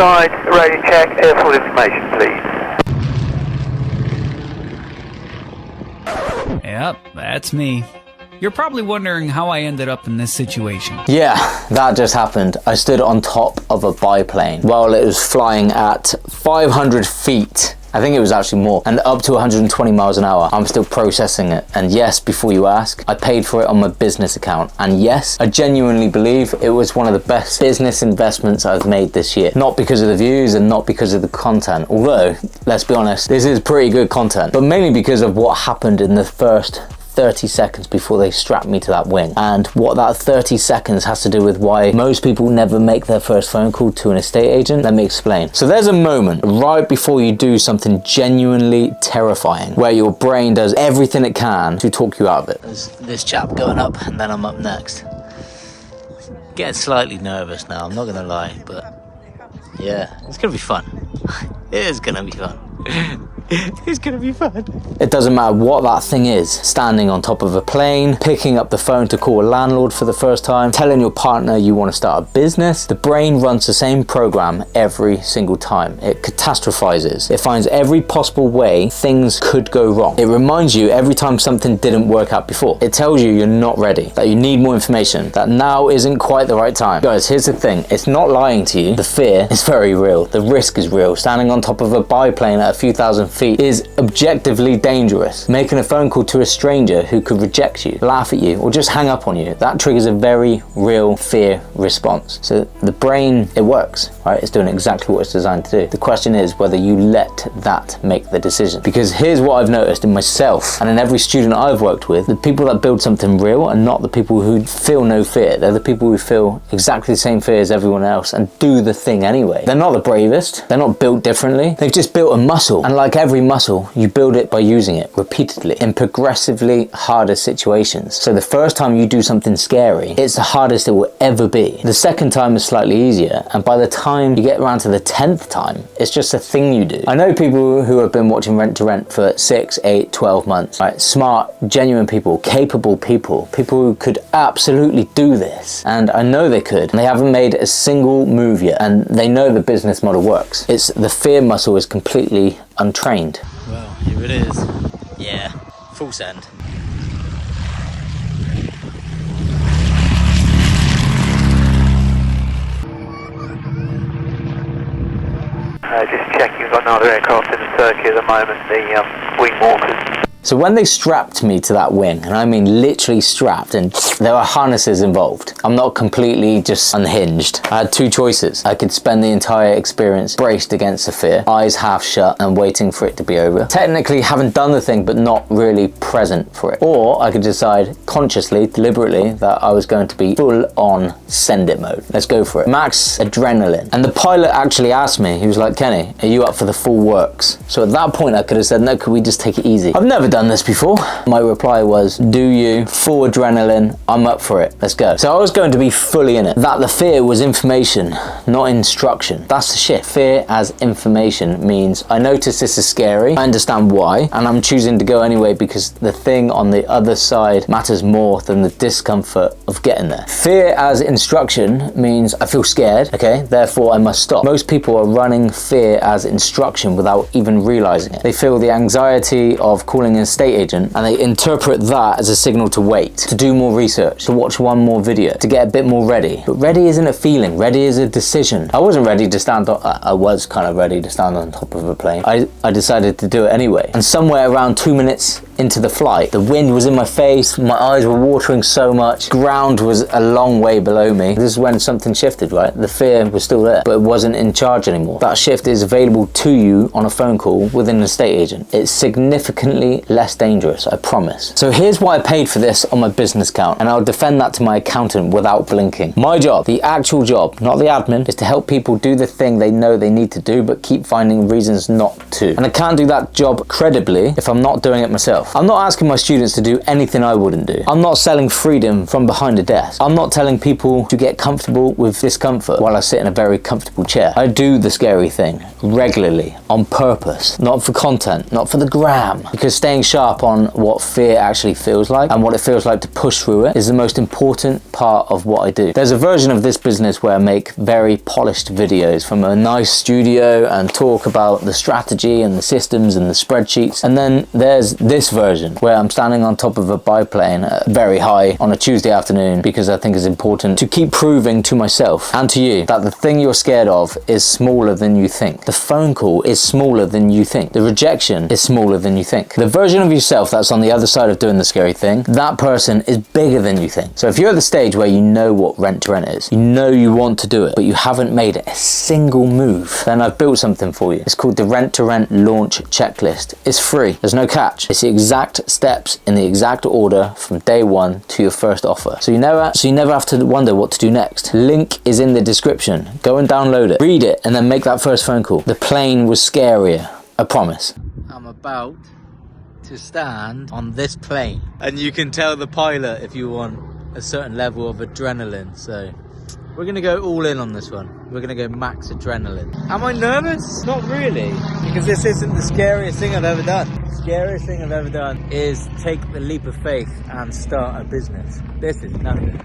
inside, radio check, airport information, please. Yep, that's me. You're probably wondering how I ended up in this situation. Yeah, that just happened. I stood on top of a biplane while it was flying at 500 feet. I think it was actually more, and up to 120 miles an hour. I'm still processing it. And yes, before you ask, I paid for it on my business account. And yes, I genuinely believe it was one of the best business investments I've made this year. Not because of the views and not because of the content. Although, let's be honest, this is pretty good content, but mainly because of what happened in the first 30 seconds before they strapped me to that wing, and what that 30 seconds has to do with why most people never make their first phone call to an estate agent. Let me explain. So there's a moment right before you do something genuinely terrifying where your brain does everything it can to talk you out of it. There's this chap going up and then I'm up next. Getting slightly nervous now, I'm not gonna lie, but yeah, it's gonna be fun. It is gonna be fun. It's gonna be fun. It doesn't matter what that thing is. Standing on top of a plane, picking up the phone to call a landlord for the first time, telling your partner you want to start a business. The brain runs the same program every single time. It catastrophizes. It finds every possible way things could go wrong. It reminds you every time something didn't work out before. It tells you you're not ready, that you need more information, that now isn't quite the right time. Guys, here's the thing. It's not lying to you. The fear is very real. The risk is real. Standing on top of a biplane at a few thousand feet is objectively dangerous. Making a phone call to a stranger who could reject you, laugh at you, or just hang up on you, that triggers a very real fear response. So the brain, it works, right? It's doing exactly what it's designed to do. The question is whether you let that make the decision. Because here's what I've noticed in myself and in every student I've worked with: the people that build something real are not the people who feel no fear. They're the people who feel exactly the same fear as everyone else and do the thing anyway. They're not the bravest. They're not built differently. They've just built a muscle. And like every muscle, you build it by using it repeatedly in progressively harder situations. So the first time you do something scary, it's the hardest it will ever be. The second time is slightly easier, and by the time you get around to the 10th time, it's just a thing you do. I know people who have been watching Rent to Rent for 6, 8, 12 months, right? Smart, genuine people, capable people who could absolutely do this. And I know they could, and they haven't made a single move yet, and they know the business model works. It's the fear muscle is completely untrained. Well, here it is. Yeah, full send. Just checking, we've got no other aircraft in the circuit at the moment, the wing walkers. So when they strapped me to that wing, and I mean literally strapped, and there were harnesses involved, I'm not completely just unhinged. I had two choices. I could spend the entire experience braced against the fear, eyes half shut and waiting for it to be over. Technically haven't done the thing, but not really present for it. Or I could decide consciously, deliberately, that I was going to be full on send it mode. Let's go for it. Max adrenaline. And the pilot actually asked me, he was like, Kenny, are you up for the full works? So at that point I could have said, no, could we just take it easy? I've never done this before. My reply was, do you, full adrenaline, I'm up for it, let's go. So I was going to be fully in it. That the fear was information, not instruction. That's the shit. Fear as information means I notice this is scary, I understand why, and I'm choosing to go anyway because the thing on the other side matters more than the discomfort of getting there. Fear as instruction means I feel scared, okay, therefore I must stop. Most people are running fear as instruction without even realizing it. They feel the anxiety of calling an estate agent and they interpret that as a signal to wait, to do more research, to watch one more video, to get a bit more ready. But ready isn't a feeling, ready is a decision. I wasn't ready to stand on, I was kind of ready to stand on top of a plane. I decided to do it anyway. And somewhere around 2 minutes into the flight, the wind was in my face, my eyes were watering so much, ground was a long way below me. This is when something shifted, right? The fear was still there, but it wasn't in charge anymore. That shift is available to you on a phone call with an estate agent. It's significantly less dangerous, I promise. So here's why I paid for this on my business account, and I'll defend that to my accountant without blinking. My job, the actual job, not the admin, is to help people do the thing they know they need to do but keep finding reasons not to. And I can't do that job credibly if I'm not doing it myself. I'm not asking my students to do anything I wouldn't do. I'm not selling freedom from behind a desk. I'm not telling people to get comfortable with discomfort while I sit in a very comfortable chair. I do the scary thing regularly, on purpose, not for content, not for the gram, because staying sharp on what fear actually feels like and what it feels like to push through it is the most important part of what I do. There's a version of this business where I make very polished videos from a nice studio and talk about the strategy and the systems and the spreadsheets, and then there's this version where I'm standing on top of a biplane very high on a Tuesday afternoon because I think it's important to keep proving to myself and to you that the thing you're scared of is smaller than you think. The phone call is smaller than you think. The rejection is smaller than you think. The version of yourself that's on the other side of doing the scary thing, that person is bigger than you think. So if you're at the stage where you know what rent to rent is, you know you want to do it, but you haven't made a single move, then I've built something for you. It's called the Rent to Rent Launch Checklist. It's free. There's no catch. It's the exact steps in the exact order from day one to your first offer. So you never have to wonder what to do next. Link is in the description. Go and download it. Read it and then make that first phone call. The plane was scarier. I promise. I'm about to stand on this plane, and you can tell the pilot if you want a certain level of adrenaline. So we're gonna go all in on this one. We're gonna go max adrenaline. Am I nervous? Not really, because this isn't the scariest thing I've ever done. The scariest thing I've ever done is take the leap of faith and start a business. This is nothing.